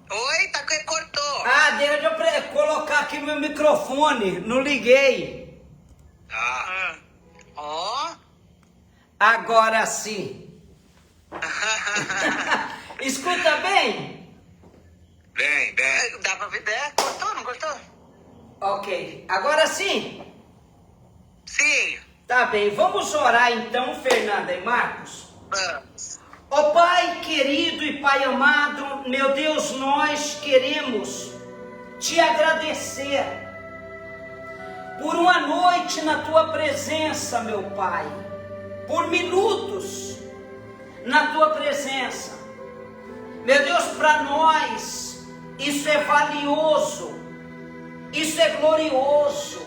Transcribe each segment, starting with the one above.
Oi, tá que cortou. Ah, deixa eu colocar aqui meu microfone. Não liguei. Ah. Ó. Agora sim. Escuta bem? Bem. Dá pra ver? Cortou, não cortou? Ok. Agora sim? Sim. Tá bem. Vamos orar então, Fernanda e Marcos? Vamos. Ó Pai querido e Pai amado, meu Deus, nós queremos te agradecer por uma noite na tua presença, meu Pai, por minutos na tua presença. Meu Deus, para nós isso é valioso, isso é glorioso.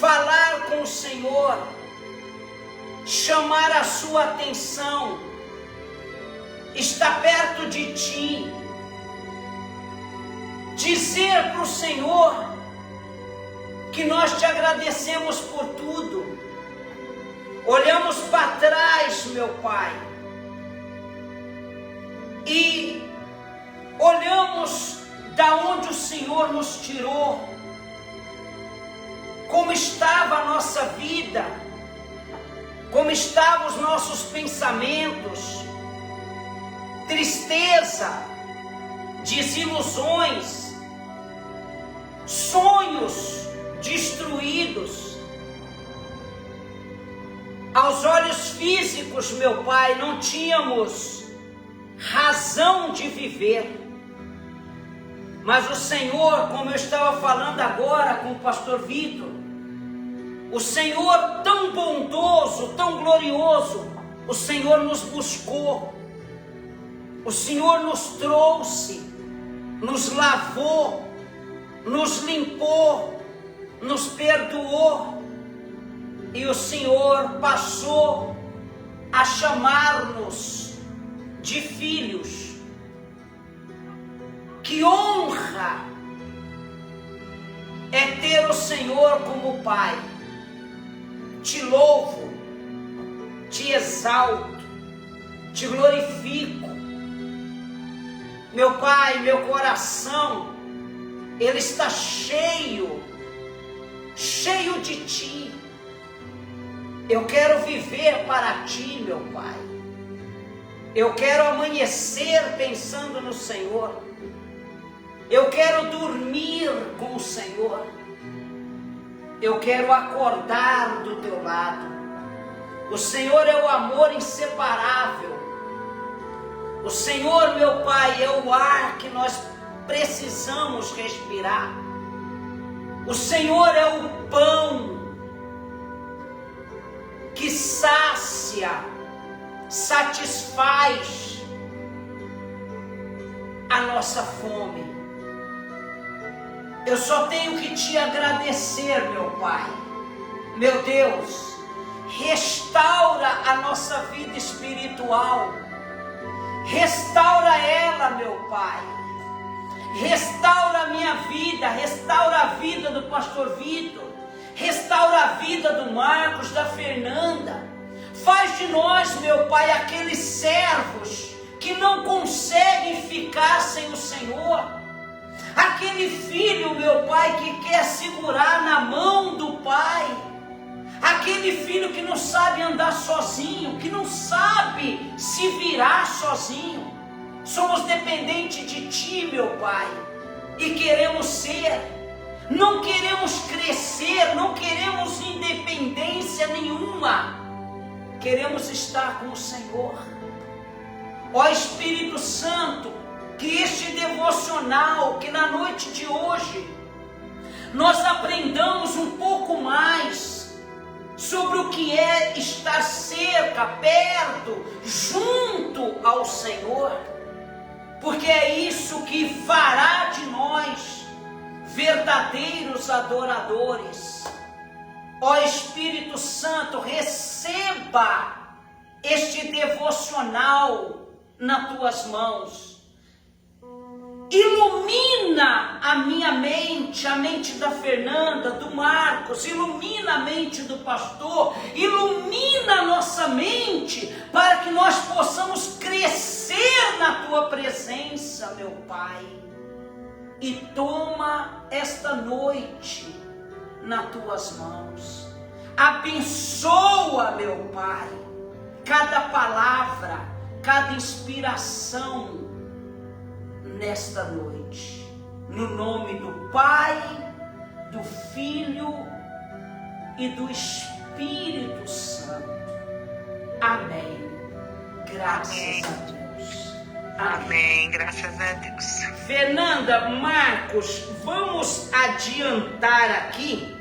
Falar com o Senhor, chamar a sua atenção, estar perto de ti, dizer para o Senhor que nós te agradecemos por tudo. Olhamos para trás, meu Pai, e olhamos da onde o Senhor nos tirou, como estava a nossa vida, como estavam os nossos pensamentos, tristeza, desilusões, sonhos destruídos. Aos olhos físicos, meu Pai, não tínhamos razão de viver. Mas o Senhor, como eu estava falando agora com o pastor Vitor, o Senhor tão bondoso, tão glorioso, o Senhor nos buscou, o Senhor nos trouxe, nos lavou, nos limpou, nos perdoou, e o Senhor passou a chamar-nos de filhos. Que honra é ter o Senhor como Pai. Te louvo, te exalto, te glorifico. Meu Pai, meu coração, ele está cheio de ti. Eu quero viver para ti, meu Pai. Eu quero amanhecer pensando no Senhor. Eu quero dormir com o Senhor. Eu quero acordar do teu lado. O Senhor é o amor inseparável. O Senhor, meu Pai, é o ar que nós precisamos respirar. O Senhor é o pão que sacia, satisfaz a nossa fome. Eu só tenho que te agradecer, meu Pai. Meu Deus, restaura a nossa vida espiritual. Restaura ela, meu Pai. Restaura a minha vida, restaura a vida do pastor Vitor. Restaura a vida do Marcos, da Fernanda. Faz de nós, meu Pai, aqueles servos que não conseguem ficar sem o Senhor. Aquele filho, meu Pai, que quer segurar na mão do Pai. Aquele filho que não sabe andar sozinho, que não sabe se virar sozinho. Somos dependentes de Ti, meu Pai, e queremos ser. Não queremos crescer, não queremos independência nenhuma. Queremos estar com o Senhor. Ó Espírito Santo, que este devocional, que na noite de hoje, nós aprendamos um pouco mais sobre o que é estar cerca, perto, junto ao Senhor, porque é isso que fará de nós verdadeiros adoradores. Ó Espírito Santo, receba este devocional nas tuas mãos. Ilumina a minha mente, a mente da Fernanda, do Marcos, ilumina a mente do pastor, ilumina a nossa mente, para que nós possamos crescer na tua tua presença, meu Pai, e toma esta noite nas tuas mãos. Abençoa, meu Pai, cada palavra, cada inspiração nesta noite, no nome do Pai, do Filho e do Espírito Santo. Amém. Graças a Deus. Amém. Graças a Deus. Fernanda, Marcos, vamos adiantar aqui.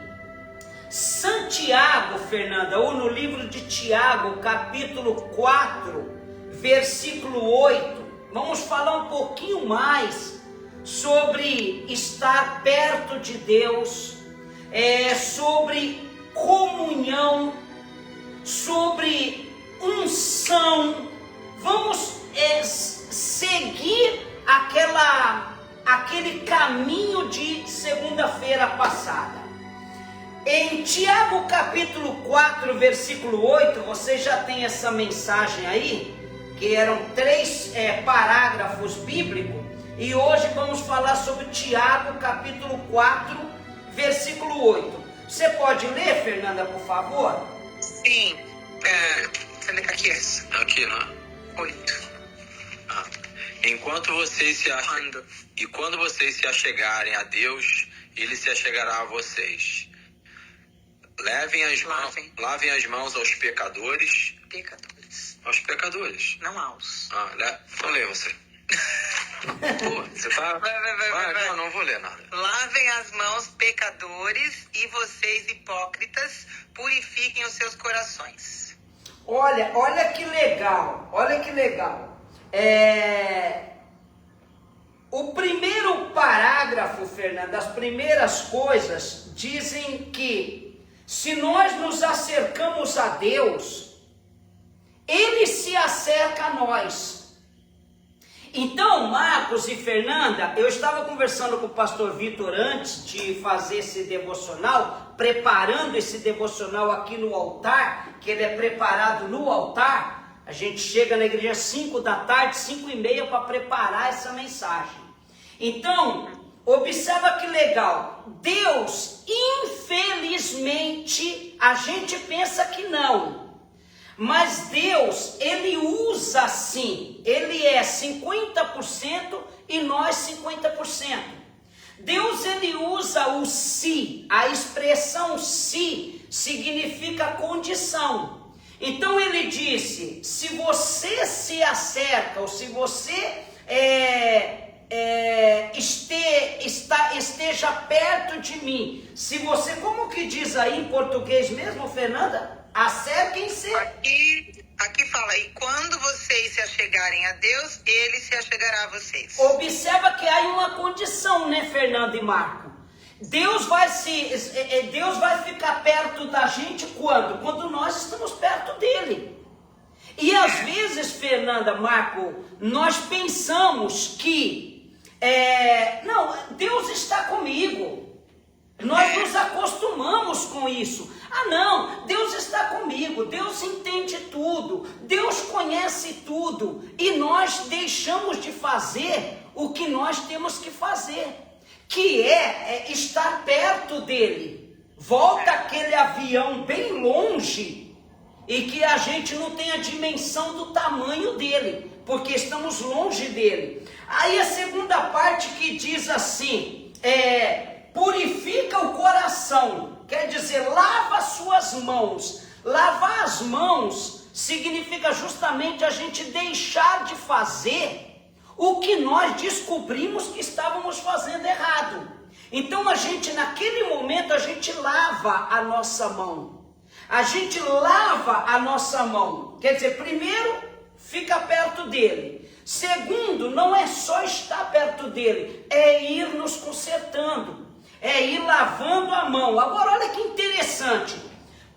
Santiago, Fernanda, ou no livro de Tiago, capítulo 4, versículo 8. Vamos falar um pouquinho mais sobre estar perto de Deus, sobre comunhão, sobre unção. Vamos seguir aquele caminho de segunda-feira passada. Em Tiago capítulo 4, versículo 8, você já tem essa mensagem aí, que eram 3 parágrafos bíblicos, e hoje vamos falar sobre Tiago capítulo 4, versículo 8. Você pode ler, Fernanda, por favor? Sim. Aqui, Aqui, né? 8. E quando vocês se achegarem a Deus, Ele se achegará a vocês. Lavem as mãos aos pecadores. Pecadores. Aos pecadores. Não aos. Então lê você. Pô, você tá... Vai. Não vou ler nada. Lavem as mãos, pecadores, e vocês, hipócritas, purifiquem os seus corações. Olha que legal, olha que legal. O primeiro parágrafo, Fernanda, as primeiras coisas dizem que se nós nos acercamos a Deus, Ele se acerca a nós. Então, Marcos e Fernanda, eu estava conversando com o pastor Vitor antes de fazer esse devocional, preparando esse devocional aqui no altar, que ele é preparado no altar. A gente chega na igreja às 5 da tarde, 5:30 para preparar essa mensagem. Então, observa que legal. Deus, infelizmente, a gente pensa que não. Mas Deus, Ele usa sim. Ele é 50% e nós 50%. Deus, Ele usa o se. A expressão se significa condição. Então Ele disse, se você se acerca, ou se você esteja perto de mim, se você, como que diz aí em português mesmo, Fernanda? Acerquem-se. Aqui fala, e quando vocês se achegarem a Deus, Ele se achegará a vocês. Observa que há uma condição, né, Fernanda e Marco? Deus vai ficar perto da gente quando? Quando nós estamos perto dele. E às vezes, Fernanda, Marco, nós pensamos que não, Deus está comigo. Nós nos acostumamos com isso. Ah não, Deus está comigo, Deus entende tudo, Deus conhece tudo. E nós deixamos de fazer o que nós temos que fazer, que é estar perto dele. Volta aquele avião bem longe e que a gente não tem a dimensão do tamanho dele, porque estamos longe dele. Aí a segunda parte que diz assim, purifica o coração, quer dizer, lava as suas mãos. Lavar as mãos significa justamente a gente deixar de fazer o que nós descobrimos que estávamos fazendo errado. Então a gente, naquele momento, a gente lava a nossa mão. A gente lava a nossa mão. Quer dizer, primeiro, fica perto dele. Segundo, não é só estar perto dele, é ir nos consertando. É ir lavando a mão. Agora olha que interessante.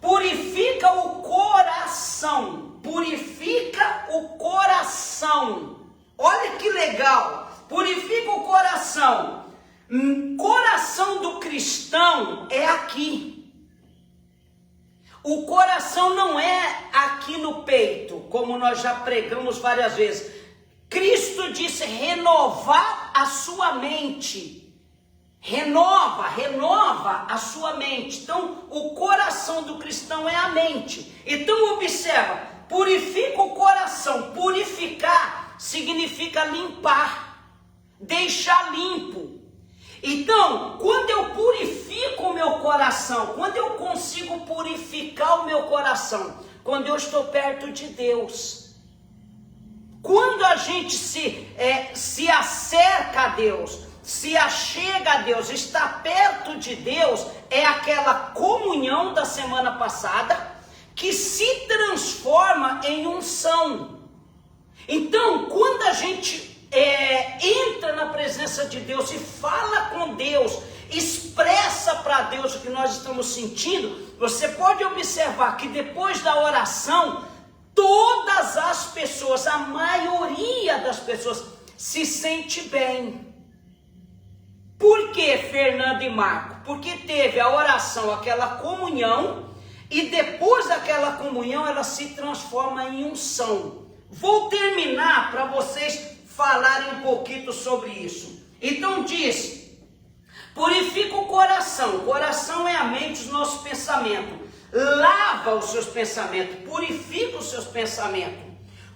Purifica o coração. Purifica o coração. Olha que legal. Purifica o coração. Coração do cristão é aqui. O coração não é aqui no peito, como nós já pregamos várias vezes. Cristo disse renovar a sua mente. Renova a sua mente. Então, o coração do cristão é a mente. Então, observa, purifica o coração. Purificar significa limpar, deixar limpo. Então, quando eu purifico o meu coração, quando eu consigo purificar o meu coração, quando eu estou perto de Deus, quando a gente se acerca a Deus, se achega a Deus, está perto de Deus, é aquela comunhão da semana passada que se transforma em unção. Então, quando a gente entra na presença de Deus e fala com Deus, expressa para Deus o que nós estamos sentindo, você pode observar que depois da oração, todas as pessoas, a maioria das pessoas, se sente bem. Por que, Fernando e Marco? Porque teve a oração, aquela comunhão, e depois daquela comunhão ela se transforma em unção. Vou terminar para vocês falarem um pouquinho sobre isso. Então diz, purifica o coração é a mente, os nossos pensamentos, lava os seus pensamentos, purifica os seus pensamentos.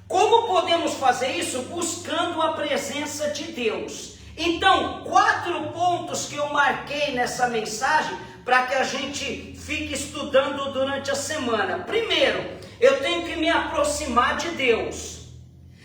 Como podemos fazer isso? Buscando a presença de Deus. Então, 4 pontos que eu marquei nessa mensagem para que a gente fique estudando durante a semana. Primeiro, eu tenho que me aproximar de Deus.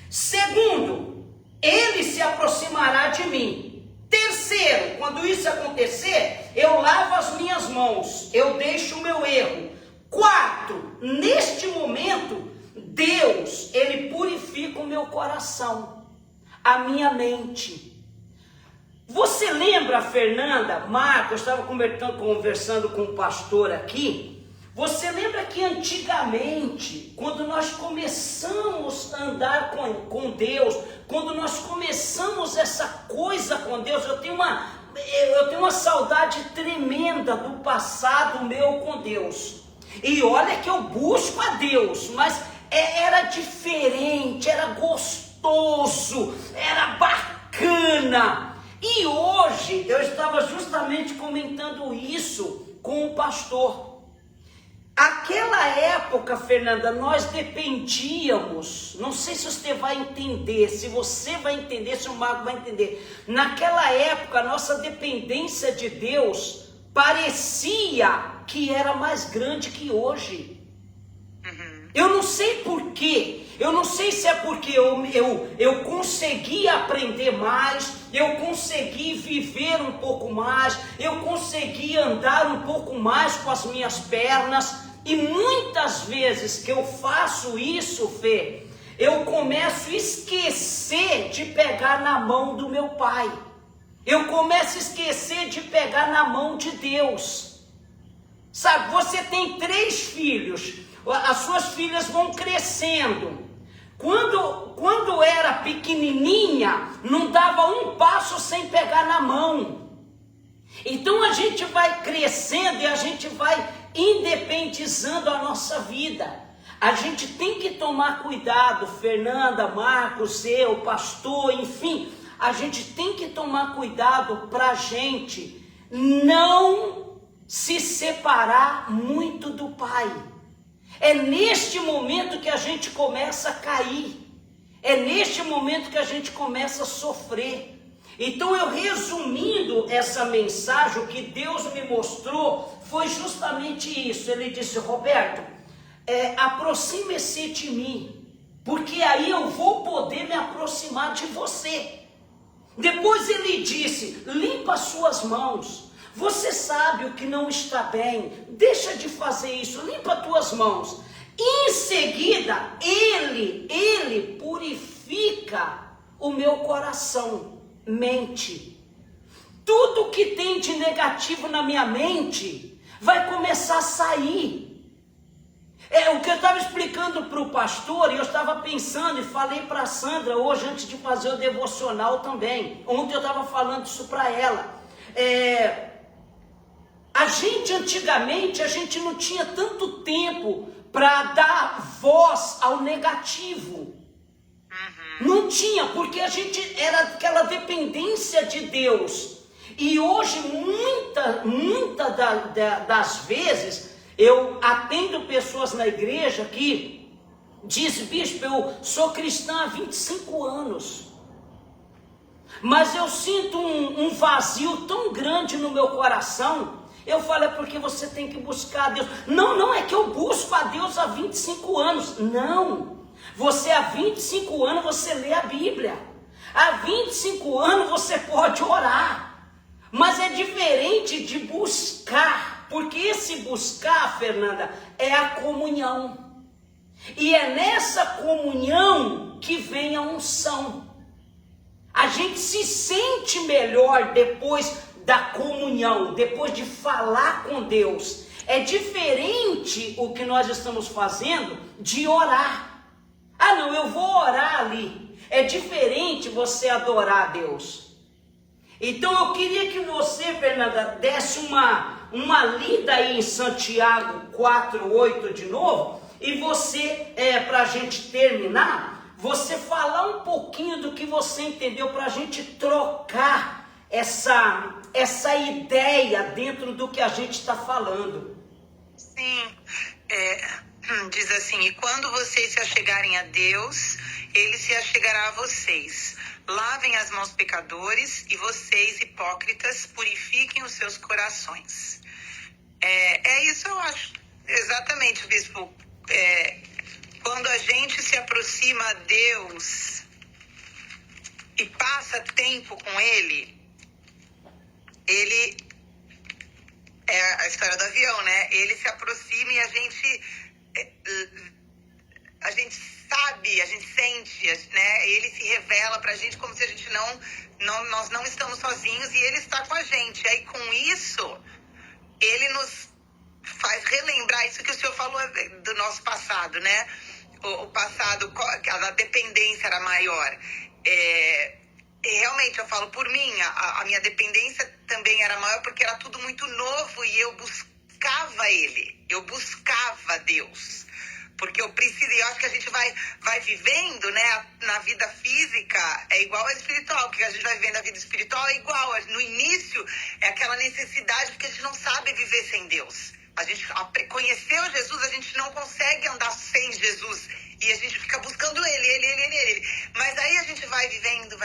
Segundo, Ele se aproximará de mim. Terceiro, quando isso acontecer, eu lavo as minhas mãos, eu deixo o meu erro. Quarto, neste momento, Deus, Ele purifica o meu coração, a minha mente. Você lembra, Fernanda, Marco, eu estava conversando com um pastor aqui, você lembra que antigamente, quando nós começamos a andar com Deus, quando nós começamos essa coisa com Deus, eu tenho uma saudade tremenda do passado meu com Deus. E olha que eu busco a Deus, mas era diferente, era gostoso, era bacana. E hoje eu estava justamente comentando isso com o pastor. Aquela época, Fernanda, nós dependíamos, não sei se você vai entender, se você vai entender, se o Marco vai entender. Naquela época, a nossa dependência de Deus parecia que era mais grande que hoje. Eu não sei porquê, eu não sei se é porque eu consegui aprender mais, eu consegui viver um pouco mais, eu consegui andar um pouco mais com as minhas pernas, e muitas vezes que eu faço isso, Fê, eu começo a esquecer de pegar na mão do meu pai, eu começo a esquecer de pegar na mão de Deus. Sabe, você tem 3 filhos, as suas filhas vão crescendo. Quando era pequenininha, não dava um passo sem pegar na mão. Então a gente vai crescendo e a gente vai independizando a nossa vida. A gente tem que tomar cuidado, Fernanda, Marcos, eu, pastor, enfim, a gente tem que tomar cuidado para a gente não se separar muito do Pai. É neste momento que a gente começa a cair. É neste momento que a gente começa a sofrer. Então eu resumindo essa mensagem, o que Deus me mostrou foi justamente isso. Ele disse, Roberto, aproxime-se de mim, porque aí eu vou poder me aproximar de você. Depois ele disse, limpa as suas mãos. Você sabe o que não está bem, deixa de fazer isso, limpa as tuas mãos. Em seguida, ele purifica o meu coração, mente. Tudo que tem de negativo na minha mente vai começar a sair. O que eu estava explicando para o pastor, e eu estava pensando, e falei para a Sandra hoje, antes de fazer o devocional também. Ontem eu estava falando isso para ela. Antigamente, a gente não tinha tanto tempo para dar voz ao negativo. Não tinha, porque a gente era aquela dependência de Deus. E hoje, das vezes, eu atendo pessoas na igreja que diz: bispo, eu sou cristã há 25 anos. Mas eu sinto um vazio tão grande no meu coração. Eu falo: é porque você tem que buscar a Deus. Não é que eu busco a Deus há 25 anos. Não. Você há 25 anos você lê a Bíblia. Há 25 anos você pode orar. Mas é diferente de buscar. Porque esse buscar, Fernanda, é a comunhão. E é nessa comunhão que vem a unção. A gente se sente melhor depois da comunhão, depois de falar com Deus. É diferente o que nós estamos fazendo de orar. Ah, não, eu vou orar ali. É diferente você adorar a Deus. Então eu queria que você, Fernanda, desse uma lida aí em Santiago 4:8 de novo. E você, para a gente terminar, você falar um pouquinho do que você entendeu, para a gente trocar essa ideia dentro do que a gente está falando. Sim, diz assim: e quando vocês se achegarem a Deus, Ele se achegará a vocês. Lavem as mãos, pecadores, e vocês, hipócritas, purifiquem os seus corações. Isso, eu acho, exatamente, bispo. Quando a gente se aproxima a Deus e passa tempo com Ele é a história do avião, né? Ele se aproxima e a gente sabe, a gente sente, né? Ele se revela pra gente como se a gente nós não estamos sozinhos, e Ele está com a gente. Aí com isso, Ele nos faz relembrar isso que o senhor falou do nosso passado, né? O passado, a dependência era maior. Realmente, eu falo por mim, a minha dependência também era maior, porque era tudo muito novo e eu buscava Ele, eu buscava Deus. Porque eu acho que a gente vai vivendo, né, na vida física, é igual a espiritual, porque a gente vai vivendo a vida espiritual é igual. No início é aquela necessidade, porque a gente não sabe viver sem Deus. A gente conheceu Jesus, a gente não consegue andar sem Jesus. E a gente fica buscando ele. Mas aí a gente vai vivendo.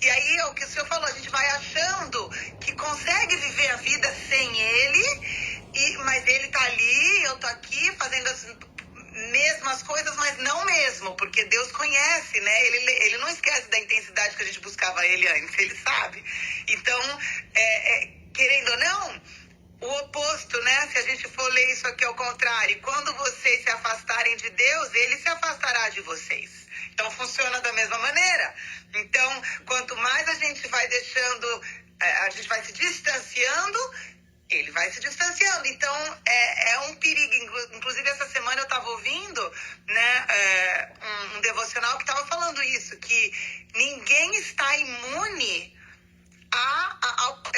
E aí é o que o senhor falou, a gente vai achando que consegue viver a vida sem ele. Mas ele tá ali, eu tô aqui fazendo as mesmas coisas, mas não mesmo. Porque Deus conhece, né? Ele não esquece da intensidade que a gente buscava ele antes, ele sabe. Então, querendo ou não, o oposto, né? Se a gente for ler isso aqui ao contrário, quando vocês se afastarem de Deus, Ele se afastará de vocês. Então funciona da mesma maneira. Então, quanto mais a gente vai deixando, a gente vai se distanciando, Ele vai se distanciando. Então, é um perigo. Inclusive, essa semana eu estava ouvindo, né, um devocional que estava falando isso, que ninguém está imune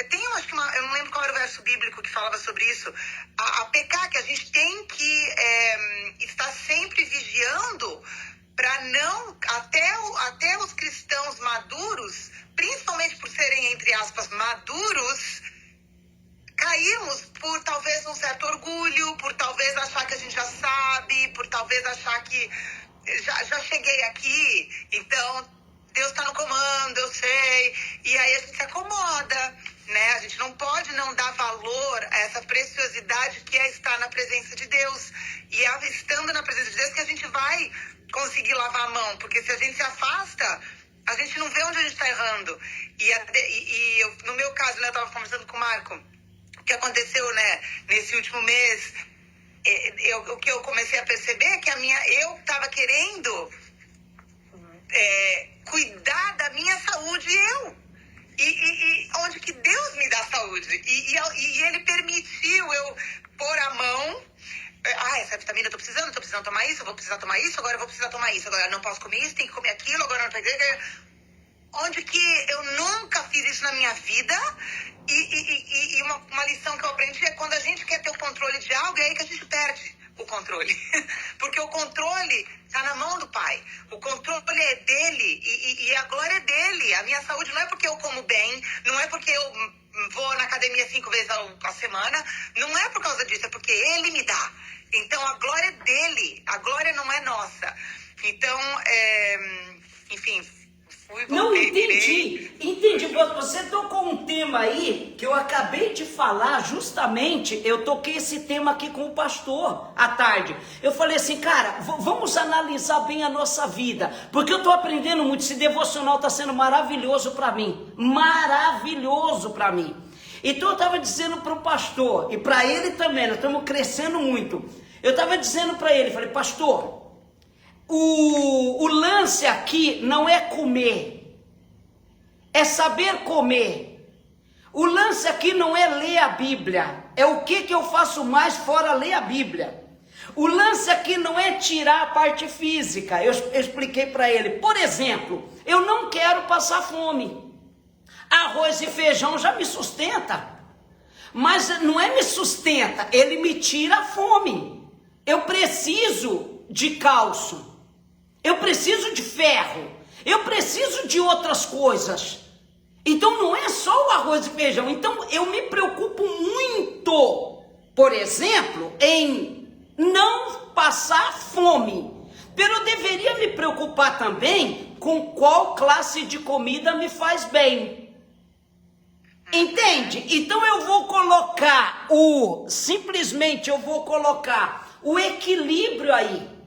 tem, acho que eu não lembro qual era o verso bíblico que falava sobre isso, a pecar, que a gente tem que estar sempre vigiando para não, até os cristãos maduros, principalmente por serem, entre aspas, maduros, caímos por talvez um certo orgulho, por talvez achar que a gente já sabe, por talvez achar que já cheguei aqui, então Deus está no comando, eu sei. E aí a gente se acomoda, né? A gente não pode não dar valor a essa preciosidade que é estar na presença de Deus. E é estando na presença de Deus que a gente vai conseguir lavar a mão. Porque se a gente se afasta, a gente não vê onde a gente está errando. No meu caso, né, eu estava conversando com o Marco, o que aconteceu, né, nesse último mês, o que eu comecei a perceber é que eu estava querendo cuidar da minha saúde, e onde que Deus me dá saúde, e Ele permitiu eu pôr a mão, essa vitamina eu tô precisando tomar isso, eu vou precisar tomar isso, agora eu vou precisar tomar isso, agora eu não posso comer isso, tem que comer aquilo, agora não pode. Onde que eu nunca fiz isso na minha vida, e uma lição que eu aprendi é quando a gente quer ter o controle de algo, é aí que a gente perde o controle. Porque o controle está na mão do Pai. O controle é dele e a glória é dele. A minha saúde não é porque eu como bem, não é porque eu vou na academia 5 vezes a semana, não é por causa disso, é porque ele me dá. Então a glória é dele, a glória não é nossa. Então, enfim... Não, entendi. Você tocou um tema aí que eu acabei de falar, justamente, eu toquei esse tema aqui com o pastor à tarde. Eu falei assim, cara, vamos analisar bem a nossa vida, porque eu estou aprendendo muito, esse devocional está sendo maravilhoso para mim, Então eu estava dizendo para o pastor, e para ele também, nós estamos crescendo muito, eu estava dizendo para ele, falei, pastor, o lance aqui não é comer, é saber comer. O lance aqui não é ler a Bíblia, é o que eu faço mais fora ler a Bíblia. O lance aqui não é tirar a parte física, eu expliquei para ele. Por exemplo, eu não quero passar fome. Arroz e feijão já me sustenta, mas não é me sustenta, ele me tira a fome. Eu preciso de cálcio. Eu preciso de ferro, eu preciso de outras coisas. Então não é só o arroz e feijão. Então eu me preocupo muito, por exemplo, em não passar fome. Mas eu deveria me preocupar também com qual classe de comida me faz bem. Entende? Então eu vou colocar o equilíbrio aí.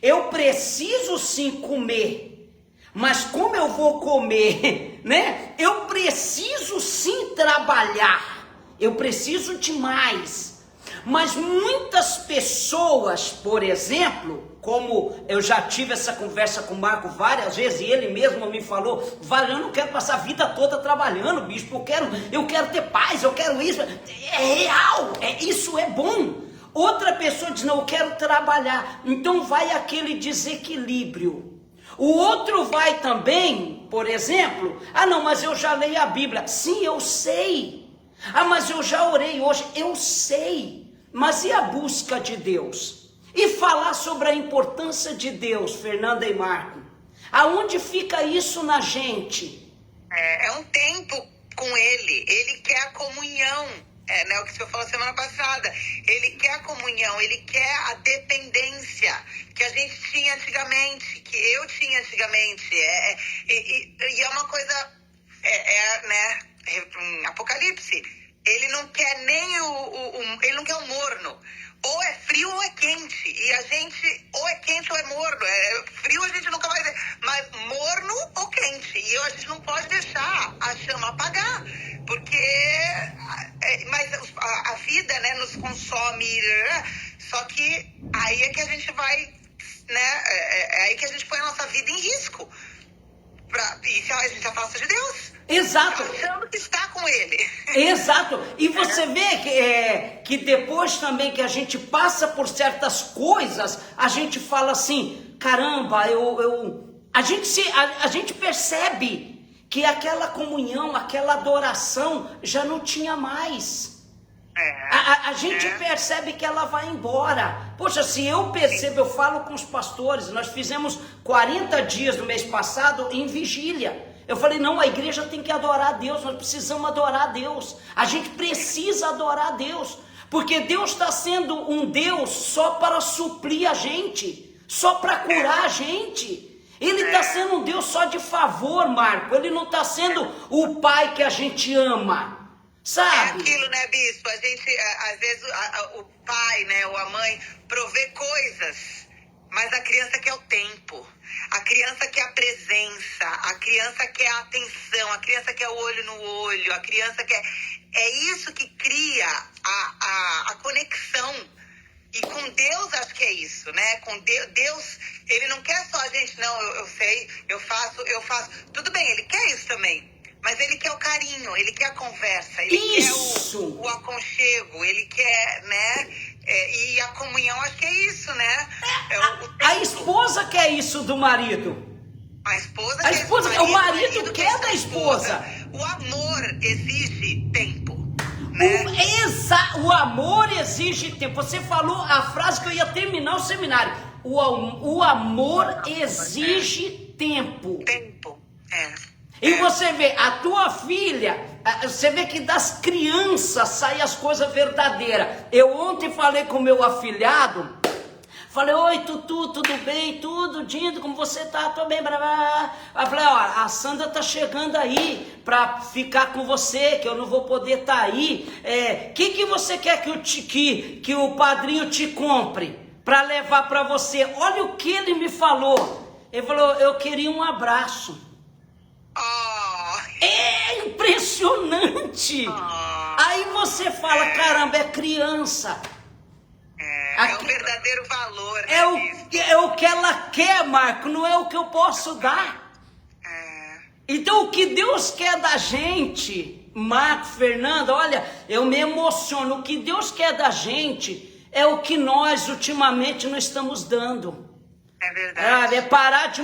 Eu preciso sim comer, mas como eu vou comer, né? Eu preciso sim trabalhar, eu preciso de mais. Mas muitas pessoas, por exemplo, como eu já tive essa conversa com o Marco várias vezes, e ele mesmo me falou, eu não quero passar a vida toda trabalhando, bispo, eu quero ter paz, eu quero isso. É real, isso é bom. Outra pessoa diz, não, eu quero trabalhar. Então vai aquele desequilíbrio. O outro vai também, por exemplo, não, mas eu já leio a Bíblia. Sim, eu sei. Mas eu já orei hoje. Eu sei. Mas e a busca de Deus? E falar sobre a importância de Deus, Fernanda e Marco? Aonde fica isso na gente? É um tempo com Ele. Ele quer a comunhão. Né, o que o senhor falou semana passada, ele quer a comunhão, ele quer a dependência que a gente tinha antigamente, que eu tinha antigamente, e é uma coisa, né, em Apocalipse, ele não quer nem ele não quer o morno, ou é frio ou é quente, e a gente, ou é quente ou é morno, frio a gente nunca vai ver, mas morno ou quente, e a gente não pode deixar a chama apagar, porque mas a vida, né, nos consome, só que aí é que a gente vai, né, é aí que a gente põe a nossa vida em risco, e se a gente afasta de Deus. Exato. Achando que está com Ele. Exato. E você vê que depois também que a gente passa por certas coisas, a gente fala assim, caramba, a gente percebe que aquela comunhão, aquela adoração já não tinha mais. A gente percebe que ela vai embora. Poxa, se eu percebo, eu falo com os pastores, nós fizemos 40 dias no mês passado em vigília. Eu falei, não, a igreja tem que adorar a Deus, nós precisamos adorar a Deus. A gente precisa adorar a Deus, porque Deus está sendo um Deus só para suprir a gente, só para curar a gente. Ele está sendo um Deus só de favor, Marco. Ele não está sendo o pai que a gente ama, sabe? É aquilo, né, bispo? A gente, às vezes, o pai, né, ou a mãe, provê coisas, mas a criança quer o tempo. A criança quer a presença, a criança quer a atenção, a criança quer o olho no olho, a criança quer... É isso que cria a conexão. E com Deus, acho que é isso, né? Com Deus, ele não quer só a gente, não, eu sei, eu faço. Tudo bem, ele quer isso também. Mas ele quer o carinho, ele quer a conversa, ele quer o aconchego, ele quer, né? E a comunhão, acho que é isso, né? A esposa quer isso do marido. A esposa quer isso do marido. O marido quer da esposa. O amor exige tempo. Né? O amor exige tempo. Você falou a frase que eu ia terminar o seminário. O amor exige tempo. Tempo. E você vê, a tua filha, você vê que das crianças saem as coisas verdadeiras. Eu ontem falei com o meu afilhado, falei, oi Tutu, tudo bem? Tudo, Dindo, como você tá? Tô bem, blá, blá. Eu falei, ó, a Sandra tá chegando aí pra ficar com você, que eu não vou poder tá aí. Que você quer que o padrinho te compre pra levar pra você? Olha o que ele me falou. Ele falou, eu queria um abraço. É impressionante. Aí você fala, caramba, é criança. É o verdadeiro valor. É o que ela quer, Marco, não é o que eu posso dar. Então o que Deus quer da gente, Marco, Fernanda, olha, eu me emociono. O que Deus quer da gente é o que nós ultimamente não estamos dando. É verdade. É parar de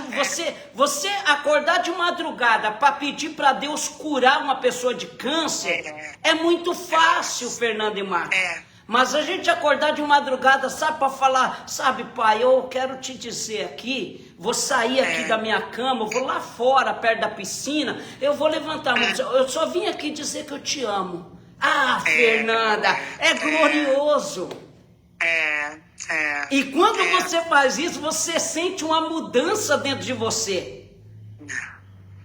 você acordar de madrugada para pedir para Deus curar uma pessoa de câncer. É muito fácil, Fernanda e Marcos. Mas a gente acordar de madrugada, sabe, para falar, sabe, pai, eu quero te dizer aqui, vou sair aqui da minha cama, eu vou lá fora, perto da piscina, eu vou levantar, eu só vim aqui dizer que eu te amo. Ah, Fernanda, é glorioso. E quando você faz isso, você sente uma mudança dentro de você.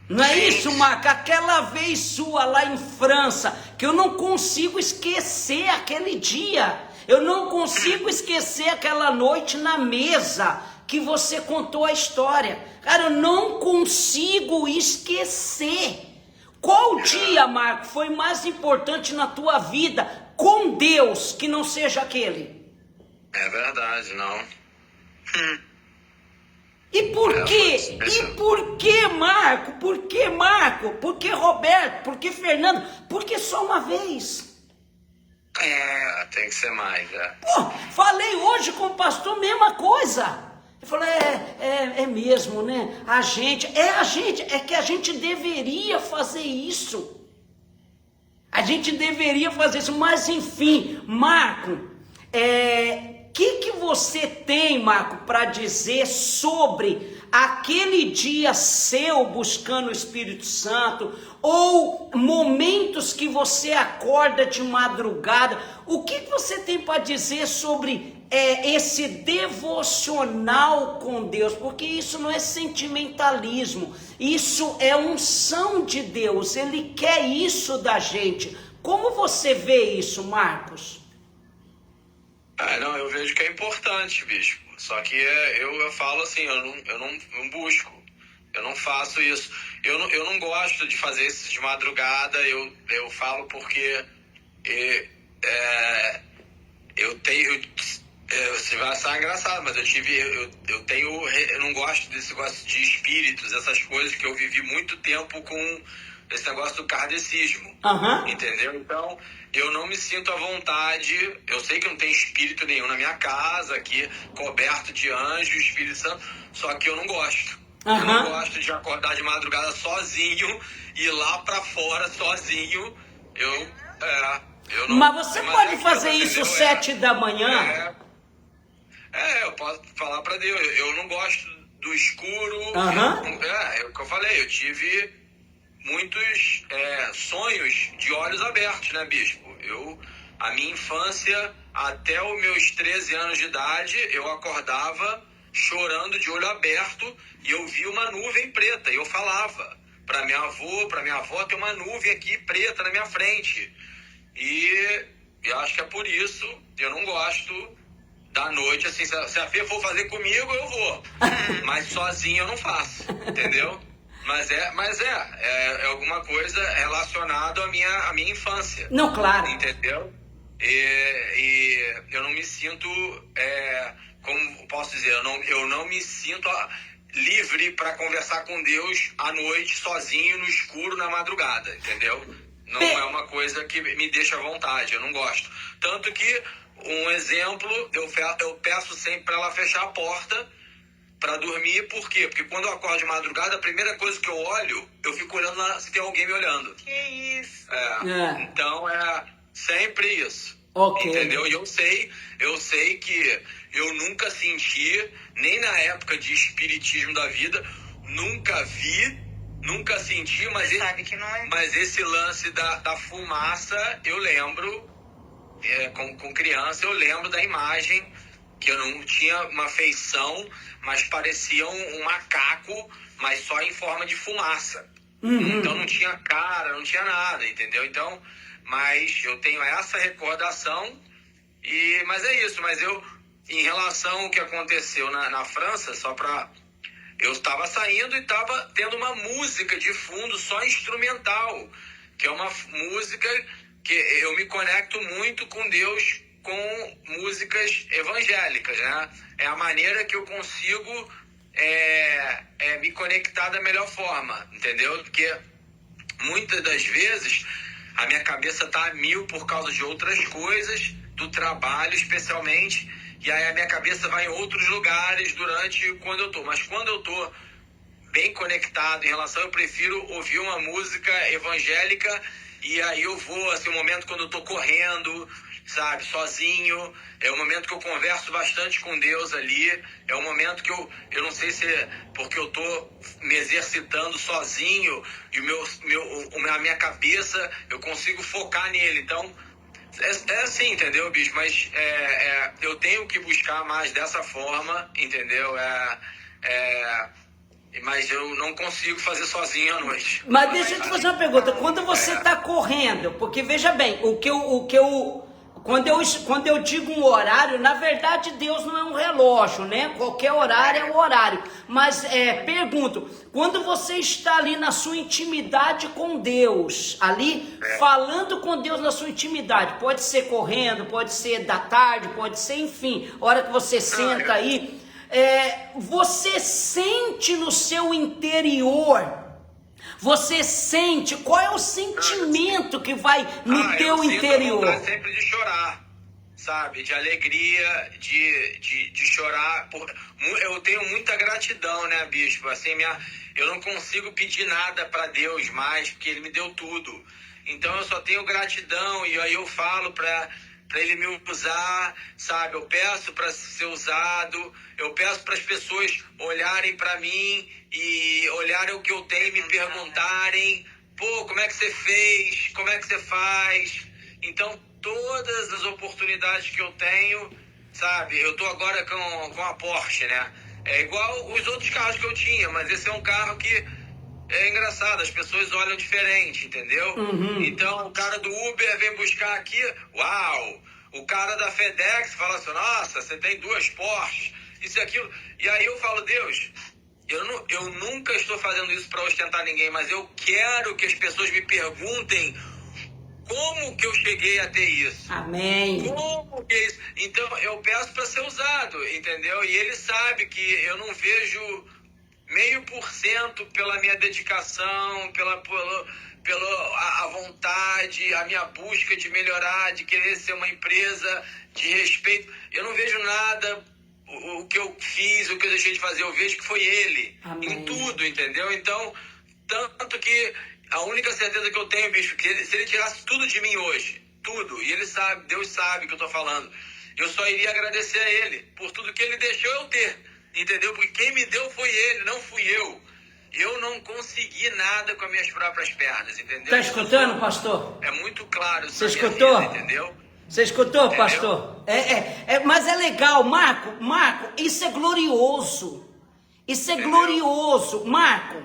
Não é isso, Marco? Aquela vez sua lá em França, que eu não consigo esquecer aquele dia. Eu não consigo esquecer aquela noite na mesa que você contou a história. Cara, eu não consigo esquecer. Qual dia, Marco, foi mais importante na tua vida com Deus que não seja aquele? É verdade, não. E por quê? E por que, Marco? Por que, Marco? Por que, Roberto? Por que, Fernando? Por que só uma vez? Tem que ser mais, Pô, falei hoje com o pastor, mesma coisa. Ele falou, é mesmo, né? É que a gente deveria fazer isso. A gente deveria fazer isso, mas enfim, Marco, que você tem, Marco, para dizer sobre aquele dia seu buscando o Espírito Santo, ou momentos que você acorda de madrugada? O que você tem para dizer sobre esse devocional com Deus? Porque isso não é sentimentalismo, isso é unção de Deus, Ele quer isso da gente. Como você vê isso, Marcos? Não, eu vejo que é importante, bispo. Só que eu falo assim, eu não busco, eu não faço isso. Eu não gosto de fazer isso de madrugada, eu falo porque eu tenho... Você vai achar engraçado, mas eu não gosto desse negócio de espíritos, essas coisas que eu vivi muito tempo com esse negócio do kardecismo, entendeu? Então, eu não me sinto à vontade, eu sei que não tem espírito nenhum na minha casa, aqui, coberto de anjos, Espírito Santo, só que eu não gosto. Eu não gosto de acordar de madrugada sozinho, ir lá pra fora sozinho, eu não... Mas você pode fazer isso 7 da manhã? Eu posso falar pra Deus, eu não gosto do escuro, é o que eu falei, eu tive muitos sonhos de olhos abertos, né, bispo? A minha infância, até os meus 13 anos de idade, eu acordava chorando de olho aberto e eu via uma nuvem preta. E eu falava para minha avó, tem uma nuvem aqui preta na minha frente. E eu acho que é por isso que eu não gosto da noite, assim, se a Fê for fazer comigo, eu vou. Mas sozinho eu não faço, entendeu? Mas é alguma coisa relacionada à minha infância. Não, claro. Entendeu? E eu não me sinto, como posso dizer, eu não me sinto livre para conversar com Deus à noite, sozinho, no escuro, na madrugada, entendeu? Não é uma coisa que me deixa à vontade, eu não gosto. Tanto que, um exemplo, eu peço sempre para ela fechar a porta para dormir. Por quê? Porque quando eu acordo de madrugada, a primeira coisa que eu olho, eu fico olhando lá se tem alguém me olhando. Que isso? Então é sempre isso. Ok. Entendeu? E eu sei que eu nunca senti, nem na época de espiritismo da vida, nunca vi, nunca senti, mas, sabe que não é. Mas esse lance da fumaça, eu lembro, com criança, eu lembro da imagem, que eu não tinha uma feição, mas parecia um macaco, mas só em forma de fumaça. Então não tinha cara, não tinha nada, entendeu? Então, mas eu tenho essa recordação, mas é isso. Mas eu, em relação ao que aconteceu na França, eu estava saindo e estava tendo uma música de fundo só instrumental, que é uma música que eu me conecto muito com Deus, com músicas evangélicas, né? É a maneira que eu consigo me conectar da melhor forma, entendeu? Porque muitas das vezes a minha cabeça tá a mil por causa de outras coisas, do trabalho especialmente, e aí a minha cabeça vai em outros lugares quando eu tô. Mas quando eu tô bem conectado em relação, eu prefiro ouvir uma música evangélica, e aí eu vou, assim, um momento quando eu tô correndo, sabe, sozinho, é um momento que eu converso bastante com Deus ali, é um momento que eu não sei se é porque eu tô me exercitando sozinho, e a minha cabeça, eu consigo focar nele. Então, é assim, entendeu, bicho? Mas eu tenho que buscar mais dessa forma, entendeu? Mas eu não consigo fazer sozinho à noite. Mas deixa eu te fazer uma pergunta. Quando você está correndo, porque veja bem, quando eu digo um horário, na verdade Deus não é um relógio, né? Qualquer horário é um horário. Mas pergunto, quando você está ali na sua intimidade com Deus, ali falando com Deus na sua intimidade, pode ser correndo, pode ser da tarde, pode ser, enfim, a hora que você senta aí, você sente no seu interior, você sente, qual é o sentimento que vai no teu interior? Eu sinto sempre de chorar, sabe, de alegria, de chorar. Eu tenho muita gratidão, né, bispo, assim, eu não consigo pedir nada para Deus mais, porque Ele me deu tudo. Então eu só tenho gratidão, e aí eu falo para Ele me usar, sabe? Eu peço para ser usado, eu peço para as pessoas olharem para mim e olharem o que eu tenho e me perguntarem, pô, como é que você fez? Como é que você faz? Então, todas as oportunidades que eu tenho, sabe? Eu tô agora com a Porsche, né? É igual os outros carros que eu tinha, mas esse é um carro que é engraçado, as pessoas olham diferente, entendeu? Então, o cara do Uber vem buscar aqui, uau! O cara da FedEx fala assim, nossa, você tem 2 Porsche, isso e aquilo. E aí eu falo, Deus, eu nunca estou fazendo isso para ostentar ninguém, mas eu quero que as pessoas me perguntem como que eu cheguei a ter isso. Amém. Como que é isso? Então, eu peço para ser usado, entendeu? E Ele sabe que eu não vejo 0,5% pela minha dedicação, pela a vontade, a minha busca de melhorar, de querer ser uma empresa de respeito. Eu não vejo nada, o que eu fiz, o que eu deixei de fazer, eu vejo que foi Ele. Amém. Em tudo, entendeu? Então, tanto que a única certeza que eu tenho, bicho, que se Ele tirasse tudo de mim hoje, tudo, e Ele sabe, Deus sabe o que eu tô falando, eu só iria agradecer a Ele por tudo que Ele deixou eu ter, entendeu? Porque quem me deu foi Ele, não fui eu. Eu não consegui nada com as minhas próprias pernas, entendeu? Tá escutando, pastor? É muito claro. Você escutou? Vida, entendeu? Você escutou, entendeu? Pastor? Mas é legal, Marco, isso é glorioso. Isso é glorioso. Marco,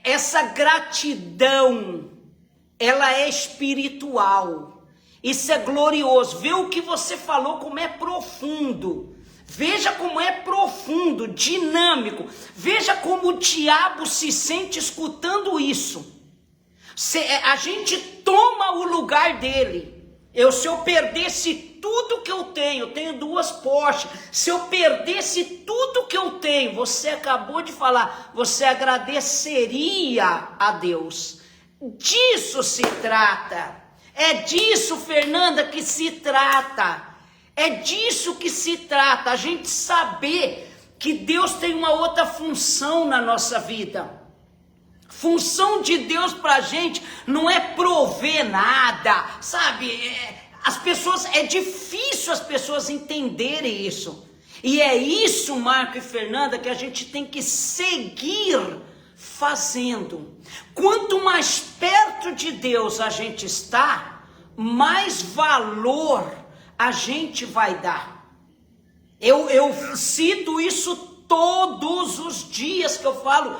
essa gratidão, ela é espiritual. Isso é glorioso. Vê o que você falou, como é profundo. Veja como é profundo, dinâmico. Veja como o diabo se sente escutando isso. A gente toma o lugar dele. Se eu perdesse tudo que eu tenho 2 Porsche, se eu perdesse tudo que eu tenho, você acabou de falar, você agradeceria a Deus. Disso se trata. É disso, Fernanda, que se trata. É disso que se trata, a gente saber que Deus tem uma outra função na nossa vida. Função de Deus pra gente não é prover nada, sabe? É difícil as pessoas entenderem isso. E é isso, Marco e Fernanda, que a gente tem que seguir fazendo. Quanto mais perto de Deus a gente está, mais valor a gente vai dar. Eu cito isso todos os dias que eu falo,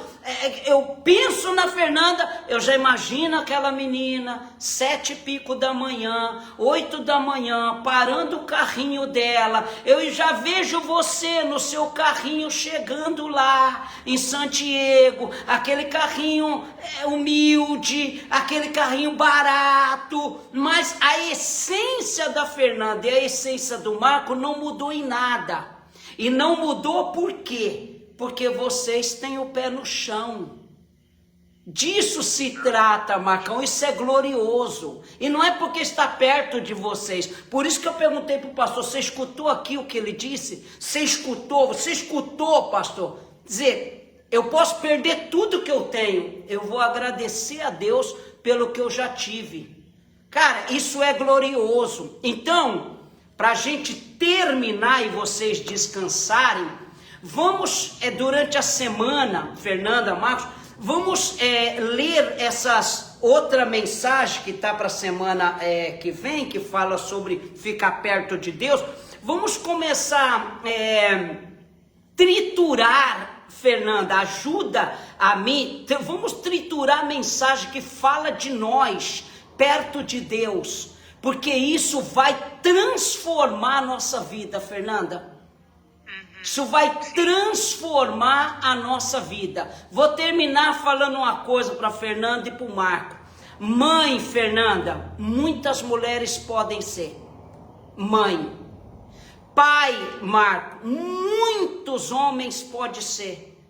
eu penso na Fernanda, eu já imagino aquela menina, 7h da manhã, 8 da manhã, parando o carrinho dela, eu já vejo você no seu carrinho chegando lá em Santiago, aquele carrinho humilde, aquele carrinho barato, mas a essência da Fernanda e a essência do Marco não mudou em nada. E não mudou por quê? Porque vocês têm o pé no chão. Disso se trata, Marcão, isso é glorioso. E não é porque está perto de vocês. Por isso que eu perguntei para o pastor, você escutou aqui o que ele disse? Você escutou, pastor? Dizer, eu posso perder tudo que eu tenho, eu vou agradecer a Deus pelo que eu já tive. Cara, isso é glorioso. Então, para a gente terminar e vocês descansarem, vamos, durante a semana, Fernanda, Marcos, vamos ler essas outra mensagem que está para a semana que vem, que fala sobre ficar perto de Deus. Vamos começar a triturar, Fernanda, ajuda a mim, vamos triturar a mensagem que fala de nós, perto de Deus. Porque isso vai transformar a nossa vida, Fernanda. Isso vai transformar a nossa vida. Vou terminar falando uma coisa para a Fernanda e para o Marco. Mãe, Fernanda, muitas mulheres podem ser mãe. Pai, Marco, muitos homens podem ser.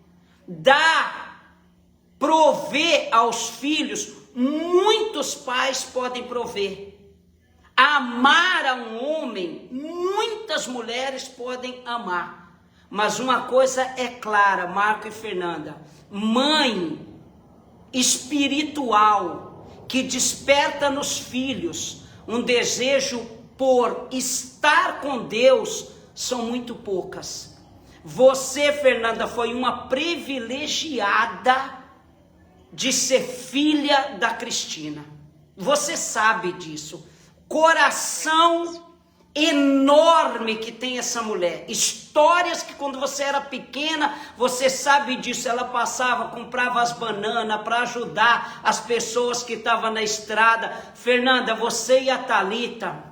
Prover aos filhos, muitos pais podem prover. Amar a um homem, muitas mulheres podem amar. Mas uma coisa é clara, Marco e Fernanda: mãe espiritual que desperta nos filhos um desejo por estar com Deus, são muito poucas. Você, Fernanda, foi uma privilegiada de ser filha da Cristina. Você sabe disso. Coração enorme que tem essa mulher. Histórias que quando você era pequena, você sabe disso. Ela passava, comprava as bananas para ajudar as pessoas que estavam na estrada. Fernanda, você e a Thalita,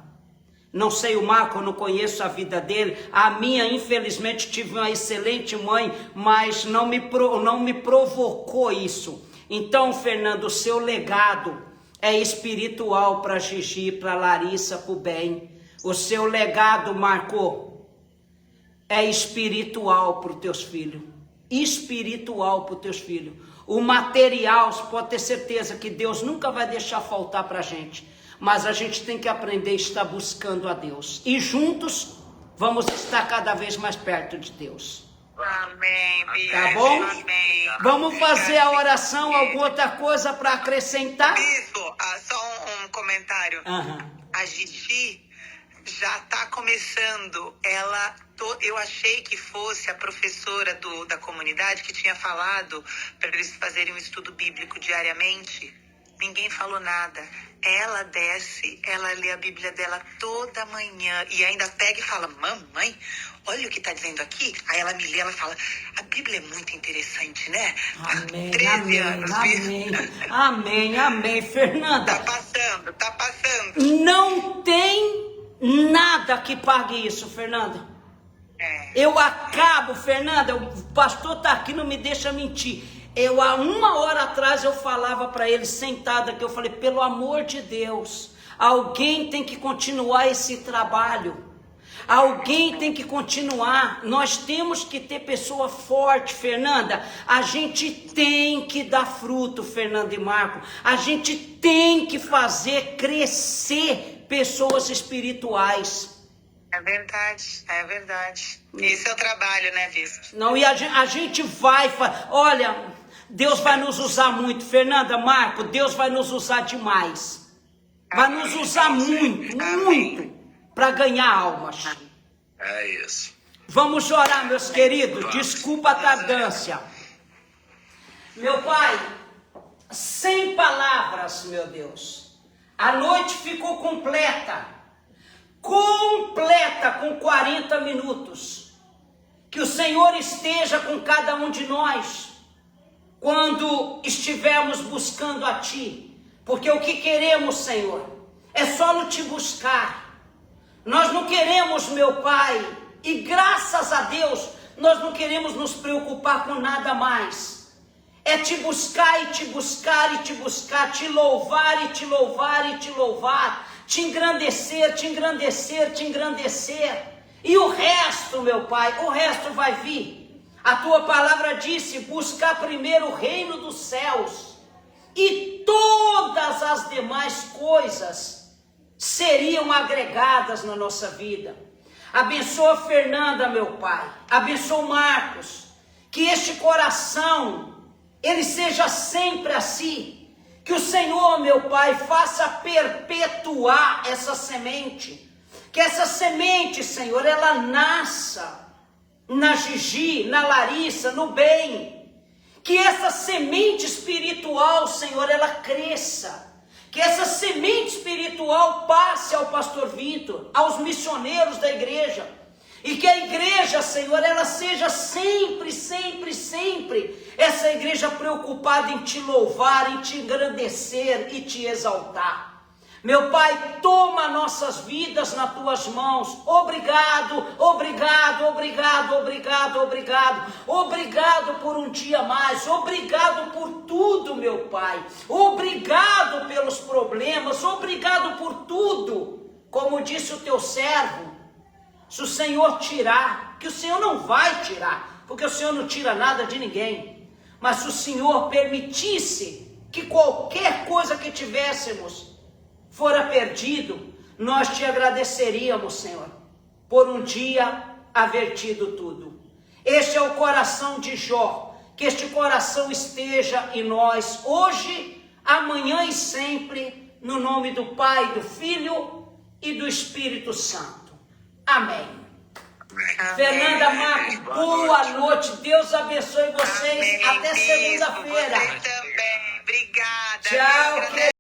não sei o Marco, eu não conheço a vida dele. A minha, infelizmente, tive uma excelente mãe, mas não me provocou isso. Então, Fernanda, o seu legado é espiritual para Gigi, para Larissa, para o bem. O seu legado, Marco, é espiritual para os teus filhos. Espiritual para os teus filhos. O material, você pode ter certeza que Deus nunca vai deixar faltar para a gente. Mas a gente tem que aprender a estar buscando a Deus. E juntos, vamos estar cada vez mais perto de Deus. Amém, Bispo. Tá bom? Amém. Vamos fazer a oração, alguma outra coisa para acrescentar? Bispo, só um comentário. A Gigi já está começando. Eu achei que fosse a professora da comunidade que tinha falado para eles fazerem um estudo bíblico diariamente. Ninguém falou nada. Ela desce, ela lê a Bíblia dela toda manhã e ainda pega e fala: mamãe, olha o que está dizendo aqui. Aí ela me lê, ela fala: a Bíblia é muito interessante, né? Amém, 13 amém, anos. amém, Fernanda. Tá passando. Não tem nada que pague isso, Fernanda. Eu acabo, Fernanda, o pastor está aqui, não me deixa mentir. Há 1 hora atrás eu falava para ele, sentada aqui, eu falei: pelo amor de Deus, alguém tem que continuar esse trabalho. Alguém tem que continuar. Nós temos que ter pessoa forte, Fernanda. A gente tem que dar fruto, Fernanda e Marco. A gente tem que fazer crescer pessoas espirituais. É verdade. Esse é o trabalho, né, Bispo? Não, e a gente vai... Olha, Deus vai nos usar muito. Fernanda, Marco, Deus vai nos usar demais. Vai nos usar muito, muito, para ganhar almas. É isso. Vamos orar, meus queridos. Desculpa a tardância. Meu Pai, sem palavras, meu Deus. A noite ficou completa com 40 minutos. Que o Senhor esteja com cada um de nós quando estivermos buscando a Ti. Porque o que queremos, Senhor, é só no Te buscar. Nós não queremos, meu Pai, e graças a Deus, nós não queremos nos preocupar com nada mais. É Te buscar e Te buscar e Te buscar, Te louvar e Te louvar e Te louvar, Te engrandecer, Te engrandecer, Te engrandecer. E o resto, meu Pai, o resto vai vir. A Tua palavra disse, buscar primeiro o reino dos céus, e todas as demais coisas seriam agregadas na nossa vida. Abençoa Fernanda, meu Pai, abençoa Marcos, que este coração, ele seja sempre assim, que o Senhor, meu Pai, faça perpetuar essa semente, que essa semente, Senhor, ela nasça na Gigi, na Larissa, no bem, que essa semente espiritual, Senhor, ela cresça, que essa semente espiritual passe ao pastor Vitor, aos missionários da igreja, e que a igreja, Senhor, ela seja sempre, sempre, sempre essa igreja preocupada em Te louvar, em Te engrandecer e Te exaltar. Meu Pai, toma nossas vidas nas Tuas mãos. Obrigado, obrigado, obrigado, obrigado, obrigado. Obrigado por um dia mais. Obrigado por tudo, meu Pai. Obrigado pelos problemas. Obrigado por tudo. Como disse o Teu servo, se o Senhor tirar, que o Senhor não vai tirar, porque o Senhor não tira nada de ninguém. Mas se o Senhor permitisse que qualquer coisa que tivéssemos fora perdido, nós Te agradeceríamos, Senhor, por um dia haver tido tudo. Este é o coração de Jó, que este coração esteja em nós, hoje, amanhã e sempre, no nome do Pai, do Filho e do Espírito Santo. Amém. Amém. Fernanda, Marcos, boa noite, Deus abençoe vocês, Amém. até segunda-feira. Você também, obrigada. Tchau.